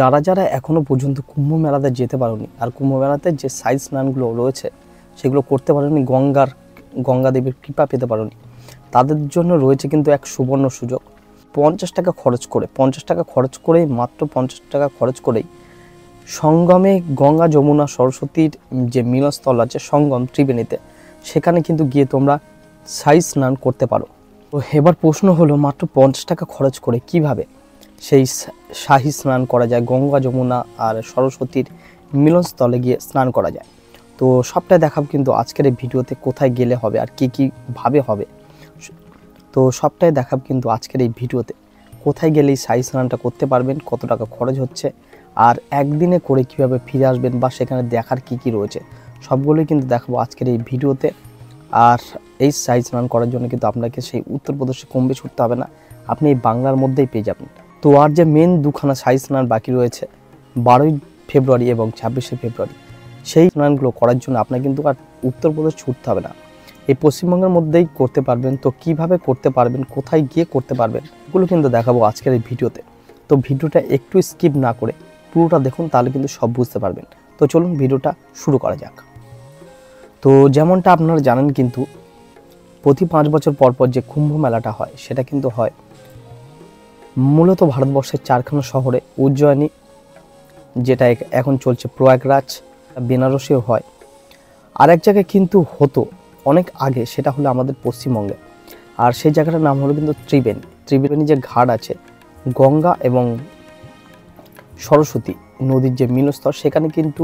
যারা যারা এখনো পর্যন্ত কুম্ভ মেলাতে যেতে পারেনি আর কুম্ভ মেলাতে যে সাইড স্নানগুলো রয়েছে সেগুলো করতে পারেনি, গঙ্গা দেবীর কৃপা পেতে পারেনি, তাদের জন্য রয়েছে কিন্তু এক সুবর্ণ সুযোগ। 50 টাকা খরচ করে, মাত্র 50 টাকা খরচ করেই সঙ্গমে গঙ্গা যমুনা সরস্বতীর যে মিলনস্থল আছে সঙ্গম ত্রিবেণীতে, সেখানে কিন্তু গিয়ে তোমরা সাইড স্নান করতে পারো। তো এবার প্রশ্ন হলো, মাত্র 50 টাকা খরচ করে কিভাবে সেই শাহী স্নান করা যায়, গঙ্গা যমুনা আর সরস্বতীর মিলনস্থলে গিয়ে স্নান করা যায়। তো সবটাই দেখাবো কিন্তু আজকের এই ভিডিওতে, কোথায় গেলে হবে আর কী ভাবে হবে। তো সবটাই দেখাবো কিন্তু আজকের এই ভিডিওতে, কোথায় গেলে এই শাহী স্নানটা করতে পারবেন, কত টাকা খরচ হচ্ছে, আর একদিনে করে কিভাবে ফিরে আসবেন বা সেখানে দেখার কি রয়েছে, সবগুলোই কিন্তু দেখাবো আজকের এই ভিডিওতে। আর এই শাহী স্নান করার জন্য কিন্তু আপনাকে সেই উত্তরপ্রদেশে কমবে ছুটতে হবে না, আপনি এই বাংলার মধ্যেই পেয়ে যাবেন। তো আর যে মেন দুখানা শাহী স্নান বাকি রয়েছে 12ই ফেব্রুয়ারি এবং 26শে ফেব্রুয়ারি, সেই স্নানগুলো করার জন্য আপনার কিন্তু আর উত্তরপ্রদেশ ছুটতে হবে না, এই পশ্চিমবঙ্গের মধ্যেই করতে পারবেন। তো কিভাবে করতে পারবেন, কোথায় গিয়ে করতে পারবেন, এগুলো কিন্তু দেখাবো আজকের এই ভিডিওতে। তো ভিডিওটা একটু স্কিপ না করে পুরোটা দেখুন, তাহলে কিন্তু সব বুঝতে পারবেন। তো চলুন ভিডিওটা শুরু করা যাক। তো যেমনটা আপনারা জানেন, কিন্তু প্রতি 5 বছর পর পর যে কুম্ভ মেলাটা হয় সেটা কিন্তু হয় মূলত ভারতবর্ষের 4খানা শহরে, উজ্জয়িনী যেটা এখন চলছে, প্রয়াগরাজ, বেনারসেও হয়, আর এক জায়গায় কিন্তু হতো অনেক আগে, সেটা হলো আমাদের পশ্চিমবঙ্গে। আর সেই জায়গাটার নাম হলো কিন্তু ত্রিবেণী যে ঘাট আছে গঙ্গা এবং সরস্বতী নদীর যে মিলনস্থল, সেখানে কিন্তু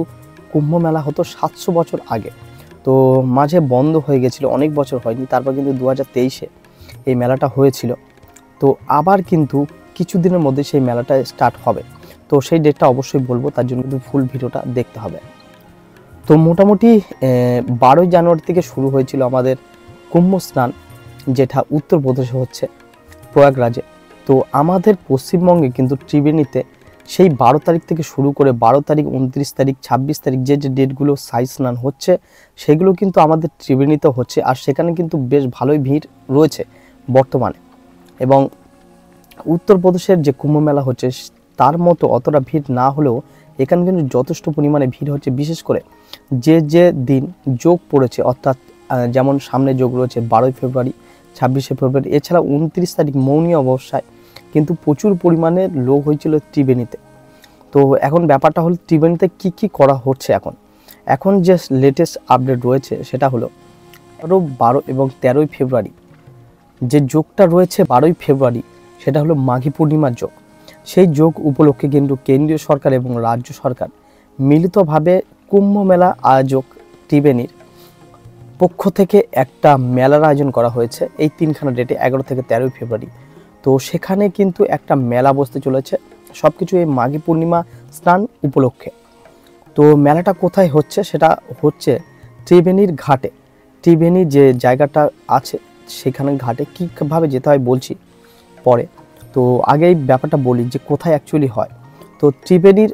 কুম্ভ মেলা হতো 700 বছর আগে। তো মাঝে বন্ধ হয়ে গেছিলো, অনেক বছর হয়নি, তারপর কিন্তু 2023-এ এই মেলাটা হয়েছিল। তো আবার কিন্তু কিছুদিনের মধ্যে সেই মেলাটা স্টার্ট হবে। তো সেই ডেটটা অবশ্যই বলবো, তার জন্য কিন্তু ফুল ভিডিওটা দেখতে হবে। তো মোটামুটি 12ই জানুয়ারি থেকে শুরু হয়েছিল আমাদের কুম্ভ স্নান, যেটা উত্তরপ্রদেশে হচ্ছে প্রয়াগরাজে। তো আমাদের পশ্চিমবঙ্গে কিন্তু ত্রিবেণীতে সেই 12 তারিখ থেকে শুরু করে 12 তারিখ, 29 তারিখ, 26 তারিখ যে ডেটগুলো শাহী স্নান হচ্ছে, সেগুলো কিন্তু আমাদের ত্রিবেণীতে হচ্ছে। আর সেখানে কিন্তু বেশ ভালোই ভিড় রয়েছে বর্তমানে। এবং উত্তরপ্রদেশের যে কুম্ভ মেলা হচ্ছে তার মতো অতটা ভিড় না হলেও এখানে কিন্তু যথেষ্ট পরিমাণে ভিড় হচ্ছে। বিশেষ করে যে দিন যোগ পড়েছে, অর্থাৎ যেমন সামনে যোগ রয়েছে 12ই ফেব্রুয়ারি, 26শে ফেব্রুয়ারি, এছাড়া 29 তারিখ মৌনী অবস্থায় কিন্তু প্রচুর পরিমাণে লোক হয়েছিল ত্রিবেণীতে। তো এখন ব্যাপারটা হলো ত্রিবেণীতে কি করা হচ্ছে এখন যে লেটেস্ট আপডেট রয়েছে সেটা হলো 12 এবং 13ই ফেব্রুয়ারি যে যোগটা রয়েছে 12ই ফেব্রুয়ারি, সেটা হলো মাঘী পূর্ণিমার যোগ। সেই যোগ উপলক্ষে কিন্তু কেন্দ্রীয় সরকার এবং রাজ্য সরকার মিলিতভাবে কুম্ভ মেলা আয়োজক ত্রিবেণীর পক্ষ থেকে একটা মেলার আয়োজন করা হয়েছে এই 3খানা ডেটে, 11 থেকে 13ই ফেব্রুয়ারি। তো সেখানে কিন্তু একটা মেলা বসতে চলেছে, সব কিছু এই মাঘী পূর্ণিমা স্নান উপলক্ষে। তো মেলাটা কোথায় হচ্ছে, সেটা হচ্ছে ত্রিবেণীর ঘাটে। ত্রিবেণী যে জায়গাটা আছে সেখানে ঘাটে কীভাবে যেতে হয় বলছি পরে। তো আগে এই ব্যাপারটা বলি যে কোথায় অ্যাকচুয়ালি হয়। তো ত্রিবেণীর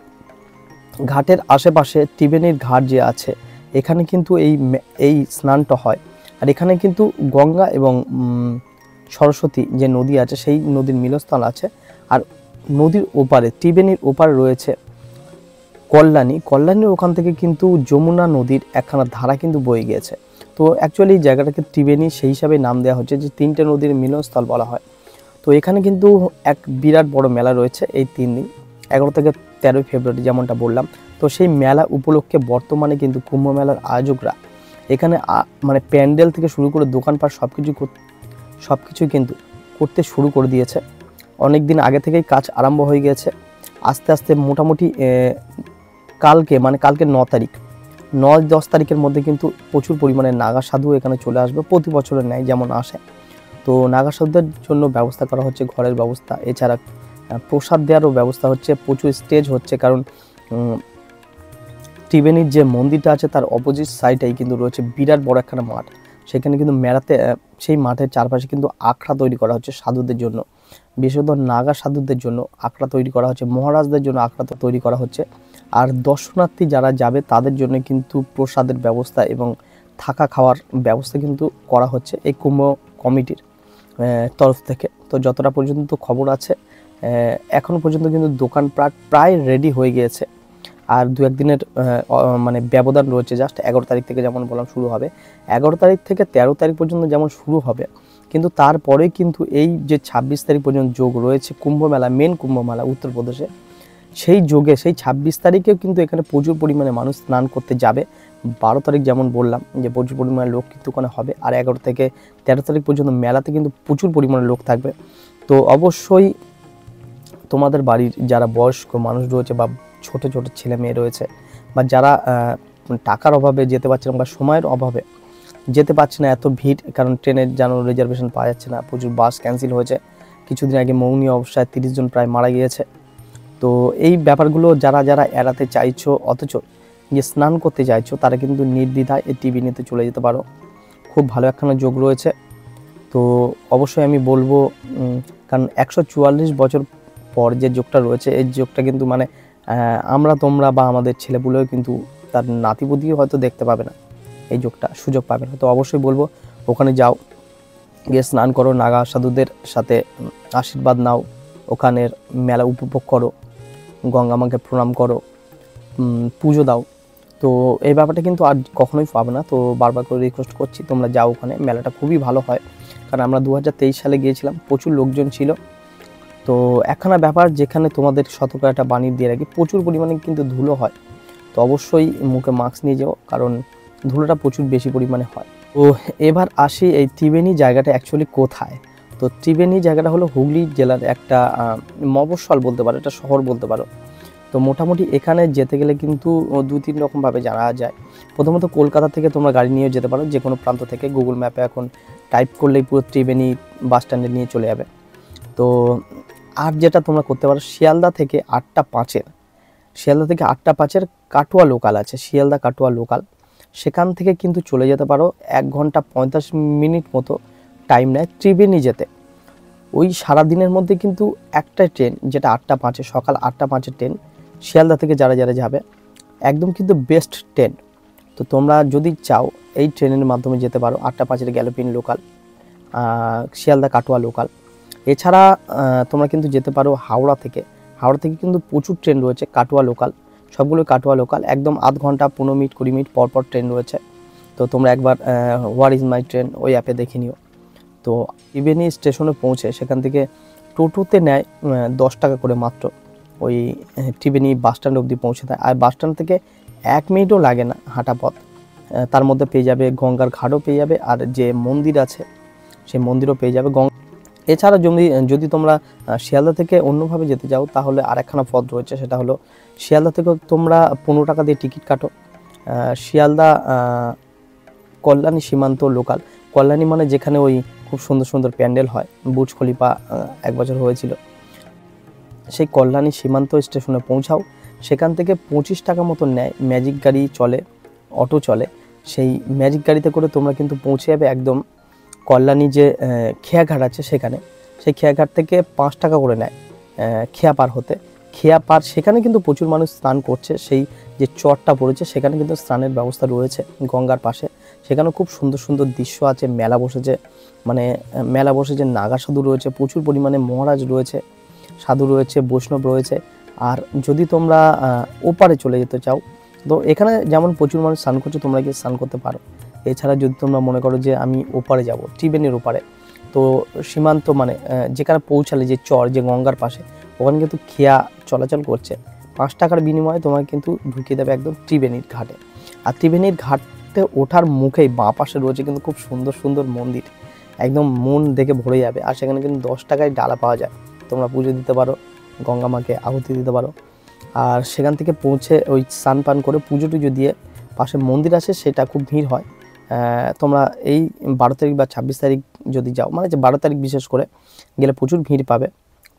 ঘাটের আশেপাশে ত্রিবেণীর ঘাট যে আছে, এখানে কিন্তু এই স্নানটা হয়। আর এখানে কিন্তু গঙ্গা এবং সরস্বতী যে নদী আছে সেই নদীর মিলনস্থল আছে। আর নদীর ওপারে, ত্রিবেণীর ওপারে রয়েছে কল্যাণীর ওখান থেকে কিন্তু যমুনা নদীর একখানা ধারা কিন্তু বয়ে গিয়েছে। তো অ্যাকচুয়ালি এই জায়গাটাকে ত্রিবেণী সেই হিসাবে নাম দেওয়া হচ্ছে, যে 3টে নদীর মিলনস্থল বলা হয়। তো এখানে কিন্তু এক বিরাট বড় মেলা রয়েছে এই 3 দিন, 11 থেকে 13ই ফেব্রুয়ারি যেমনটা বললাম। তো সেই মেলা উপলক্ষে বর্তমানে কিন্তু কুম্ভ মেলার আয়োজকরা এখানে মানে প্যান্ডেল থেকে শুরু করে দোকানপাট সব কিছুই কিন্তু করতে শুরু করে দিয়েছে। অনেক দিন আগে থেকেই কাজ আরম্ভ হয়ে গিয়েছে। আস্তে আস্তে মোটামুটি কালকে 9 তারিখ, 9-10 তারিখের মধ্যে কিন্তু প্রচুর পরিমাণে নাগা সাধু এখানে চলে আসবে, প্রতি বছরের ন্যায় যেমন আসে। তো নাগা সাধুদের জন্য ব্যবস্থা করা হচ্ছে, ঘরের ব্যবস্থা, এছাড়া প্রসাদ দেওয়ারও ব্যবস্থা হচ্ছে, প্রচুর স্টেজ হচ্ছে। কারণ ত্রিবেণীর যে মন্দিরটা আছে তার অপোজিট সাইডেই কিন্তু রয়েছে বিরাট বড় একখানা মাঠ। সেখানে কিন্তু মেলাতে সেই মাঠের চারপাশে কিন্তু আখড়া তৈরি করা হচ্ছে সাধুদের জন্য, বিশেষত নাগা সাধুদের জন্য আখড়া তৈরি করা হচ্ছে, মহারাজদের জন্য আখড়া তৈরি করা হচ্ছে। আর দর্শনার্থী যারা যাবে তাদের জন্য কিন্তু প্রসাদের ব্যবস্থা এবং থাকা খাওয়ার ব্যবস্থা কিন্তু করা হচ্ছে এই কুম্ভ কমিটির তরফ থেকে। তো যতটা পর্যন্ত খবর আছে এখনও পর্যন্ত কিন্তু দোকান প্রায় রেডি হয়ে গিয়েছে। আর 2-1 দিনের মানে ব্যবধান রয়েছে, জাস্ট 11 তারিখ থেকে যেমন বললাম শুরু হবে, 11 তারিখ থেকে 13 তারিখ পর্যন্ত যেমন শুরু হবে, কিন্তু তারপরে কিন্তু এই যে 26 তারিখ পর্যন্ত যোগ রয়েছে কুম্ভ মেলা, মেন কুম্ভ মেলা উত্তরপ্রদেশে, সেই যোগে সেই 26 তারিখেও কিন্তু এখানে প্রচুর পরিমাণে মানুষ স্নান করতে যাবে। 12 তারিখ যেমন বললাম যে প্রচুর পরিমাণে লোক কিন্তু ওখানে হবে, আর 11 থেকে 13 তারিখ পর্যন্ত মেলাতে কিন্তু প্রচুর পরিমাণে লোক থাকবে। তো অবশ্যই তোমাদের বাড়ির যারা বয়স্ক মানুষ রয়েছে বা ছোট ছোট ছেলে মেয়ে রয়েছে, বা যারা টাকার অভাবে যেতে পারছে না বা সময়ের অভাবে যেতে পারছে না, এত ভিড়, কারণ ট্রেনের যেন রিজার্ভেশন পাওয়া যাচ্ছে না, প্রচুর বাস ক্যান্সেল হয়েছে, কিছুদিন আগে মৌনী অবস্থায় 30 জন প্রায় মারা গিয়েছে। তো এই ব্যাপারগুলো যারা যারা এড়াতে চাইছো, অথচ যে স্নান করতে চাইছো, তারা কিন্তু নির্দ্বিধায় এই টিভি নিতে চলে যেতে পারো, খুব ভালো একখানা যোগ রয়েছে। তো অবশ্যই আমি বলবো, কারণ 144 বছর পর যে যোগটা রয়েছে, এই যোগটা কিন্তু মানে আমরা তোমরা বা আমাদের ছেলেপুলেও কিন্তু তার নাতিপুতিও হয়তো দেখতে পাবে না, এই যোগটা সুযোগ পাবে না। তো অবশ্যই বলবো ওখানে যাও, গিয়ে স্নান করো, নাগা সাধুদের সাথে আশীর্বাদ নাও, ওখানের মেলা উপভোগ করো, গঙ্গা মাকে প্রণাম করো, পুজো দাও। তো এই ব্যাপারটা কিন্তু আর কখনোই পাবে না। তো বারবার করে রিকোয়েস্ট করছি তোমরা যাও ওখানে, মেলাটা খুবই ভালো হয়, কারণ আমরা 2023 সালে গিয়েছিলাম, প্রচুর লোকজন ছিল। তো একখানা ব্যাপার, যেখানে তোমাদের সতর্ক একটা বাণী দিয়ে রাখি, প্রচুর পরিমাণে কিন্তু ধুলো হয়, তো অবশ্যই মুখে মাস্ক নিয়ে যাও, কারণ ধুলোটা প্রচুর বেশি পরিমাণে হয়। তো এবার আসি এই ত্রিবেণী জায়গাটা অ্যাকচুয়ালি কোথায়। তো ত্রিবেণী জায়গাটা হলো হুগলি জেলার একটা মফস্বল বলতে পারো, একটা শহর বলতে পারো। তো মোটামুটি এখানে যেতে গেলে কিন্তু 2-3 রকমভাবে জানা যায়। প্রথমত কলকাতা থেকে তোমরা গাড়ি নিয়ে যেতে পারো, যে কোনো প্রান্ত থেকে গুগল ম্যাপে এখন টাইপ করলেই পুরো ত্রিবেণী বাস স্ট্যান্ডে নিয়ে চলে যাবে। তো আর যেটা তোমরা করতে পারো, শিয়ালদা থেকে 8টা 5-এর কাটোয়া লোকাল আছে, শিয়ালদা কাটোয়া লোকাল, সেখান থেকে কিন্তু চলে যেতে পারো। 1 ঘন্টা 45 মিনিট মতো টাইম নেয় ত্রিবেণী যেতে। ওই সারাদিনের মধ্যে কিন্তু একটাই ট্রেন, যেটা 8টা 5, সকাল 8টা 5-এর ট্রেন, শিয়ালদা থেকে যারা যারা যাবে, একদম কিন্তু বেস্ট ট্রেন। তো তোমরা যদি চাও এই ট্রেনের মাধ্যমে যেতে পারো, 8টা 5-এর galloping local, Sealdah Katwa local. এছাড়া তোমরা কিন্তু যেতে পারো হাওড়া থেকে কিন্তু প্রচুর ট্রেন রয়েছে কাটোয়া লোকাল, সবগুলো কাটোয়া লোকাল, একদম আধ ঘন্টা 15 মিনিট 20 মিনিট পর পর ট্রেন রয়েছে। তো তোমরা একবার হোয়ার ইজ মাই ট্রেন ওই অ্যাপে দেখে নিও। তো ত্রিবেণী স্টেশনে পৌঁছে সেখান থেকে টোটোতে নেয় 10 টাকা করে মাত্র, ওই ত্রিবেণী বাস স্ট্যান্ড অবধি পৌঁছে দেয়। আর বাস স্ট্যান্ড থেকে 1 মিনিটও লাগে না হাঁটা পথ, তার মধ্যে পেয়ে যাবে গঙ্গার ঘাটও পেয়ে যাবে, আর যে মন্দির আছে সেই মন্দিরও পেয়ে যাবে। এছাড়া যদি তোমরা শিয়ালদা থেকে অন্যভাবে যেতে চাও, তাহলে আরেকখানা পথ রয়েছে, সেটা হলো শিয়ালদা থেকে তোমরা 15 টাকা দিয়ে টিকিট কাটো, শিয়ালদা কল্যাণী সীমান্ত লোকাল। কল্যাণী মানে যেখানে ওই খুব সুন্দর সুন্দর প্যান্ডেল হয়, বুর্জ খলিফা 1 বছর হয়েছিল, সেই কল্যাণী সীমান্ত স্টেশনে পৌঁছাও। সেখান থেকে 25 টাকা মতো নেয়, ম্যাজিক গাড়ি চলে, অটো চলে, সেই ম্যাজিক গাড়িতে করে তোমরা কিন্তু পৌঁছে যাবে একদম কল্যাণী যে খেয়াঘাট আছে সেখানে। সেই খেয়াঘাট থেকে 5 টাকা করে নেয় খেয়া পার হতে। খেয়া পার সেখানে কিন্তু প্রচুর মানুষ স্নান করছে, সেই যে চরটা পড়েছে সেখানে কিন্তু স্নানের ব্যবস্থা রয়েছে গঙ্গার পাশে, সেখানে খুব সুন্দর সুন্দর দৃশ্য আছে। মেলা বসেছে, মানে মেলা বসেছে, নাগা সাধু রয়েছে, প্রচুর পরিমাণে মহারাজ রয়েছে, সাধু রয়েছে, বৈষ্ণব রয়েছে। আর যদি তোমরা ওপারে চলে যেতে চাও, তো এখানে যেমন প্রচুর মানুষ স্নান করছে, তোমরা গিয়ে স্নান করতে পারো। এছাড়া যদি তোমরা মনে করো যে আমি ওপারে যাব, ত্রিবেণীর ওপারে, তো সীমান্ত মানে যেখানে পৌঁছালে যে চর, যে গঙ্গার পাশে, ওখানে কিন্তু খেয়া চলাচল করছে। 5 টাকার বিনিময়ে তোমাকে কিন্তু ঢুকিয়ে দেবে একদম ত্রিবেণীর ঘাটে। আর ত্রিবেণীর ঘাটে ওঠার মুখেই বাঁ পাশে রয়েছে কিন্তু খুব সুন্দর সুন্দর মন্দির, একদম মন দেখে ভরে যাবে। আর সেখানে কিন্তু 10 টাকায় ডালা পাওয়া যায়, তোমরা পুজো দিতে পারো, গঙ্গা মাকে আহুতি দিতে পারো। আর সেখান থেকে পৌঁছে ওই স্নান পান করে পুজো টুজো দিয়ে পাশে মন্দির আছে, সেটা খুব ভিড় হয়। তোমরা এই 12 তারিখ বা 26 তারিখ যদি যাও, মানে যে 12 তারিখ বিশেষ করে গেলে প্রচুর ভিড় পাবে।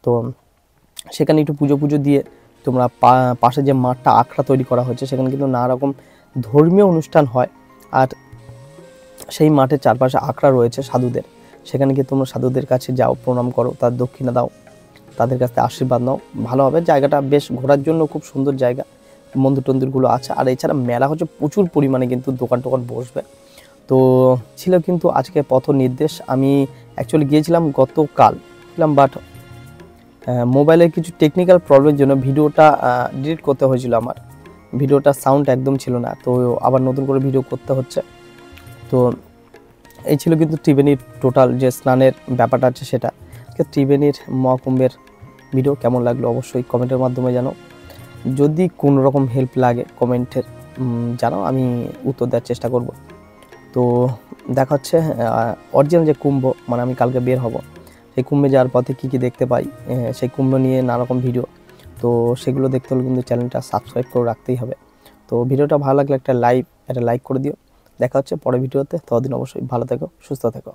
তো সেখানে একটু পুজো দিয়ে তোমরা পাশে যে মাঠটা আখড়া তৈরি করা হয়েছে, সেখানে কিন্তু নানা রকম ধর্মীয় অনুষ্ঠান হয়। আর সেই মাঠের চারপাশে আখড়া রয়েছে সাধুদের, সেখানে গিয়ে তোমরা সাধুদের কাছে যাও, প্রণাম করো, তার দক্ষিণা দাও, তাদের কাছ থেকে আশীর্বাদ নাও, ভালো হবে। জায়গাটা বেশ ঘোরার জন্য খুব সুন্দর জায়গা, মন্দির টন্দিরগুলো আছে। আর এছাড়া মেলা হচ্ছে, প্রচুর পরিমাণে কিন্তু দোকান টোকান বসবে। তো ছিল কিন্তু আজকে পথ নির্দেশ। আমি অ্যাকচুয়ালি গিয়েছিলাম গতকাল, বাট মোবাইলের কিছু টেকনিক্যাল প্রবলেমের জন্য ভিডিওটা ডিলিট করতে হয়েছিল আমার। ভিডিওটা সাউন্ড একদম ছিল না, তো আবার নতুন করে ভিডিও করতে হচ্ছে। তো এই ছিল কিন্তু ত্রিবেণীর টোটাল যে স্নানের ব্যাপারটা আছে সেটা। ত্রিবেণীর মহাকুম্ভের ভিডিও কেমন লাগলো অবশ্যই কমেন্টের মাধ্যমে জানাও। যদি কোনো রকম হেল্প লাগে কমেন্টের জানাও, আমি উত্তর দেওয়ার চেষ্টা করব। তো দেখা হচ্ছে অরিজিনাল যে কুম্ভ, মানে আমি কালকে বের হব, সেই কুম্ভে যাওয়ার পথে কী কী দেখতে পাই, সেই কুম্ভ নিয়ে নানা রকম ভিডিও। তো সেগুলো দেখতে হলে কিন্তু চ্যানেলটা সাবস্ক্রাইব করে রাখতেই হবে। তো ভিডিওটা ভালো লাগলে একটা লাইক করে দিও। দেখা হচ্ছে পরের ভিডিওতে। ততদিন অবশ্যই ভালো থেকো, সুস্থ থেকো।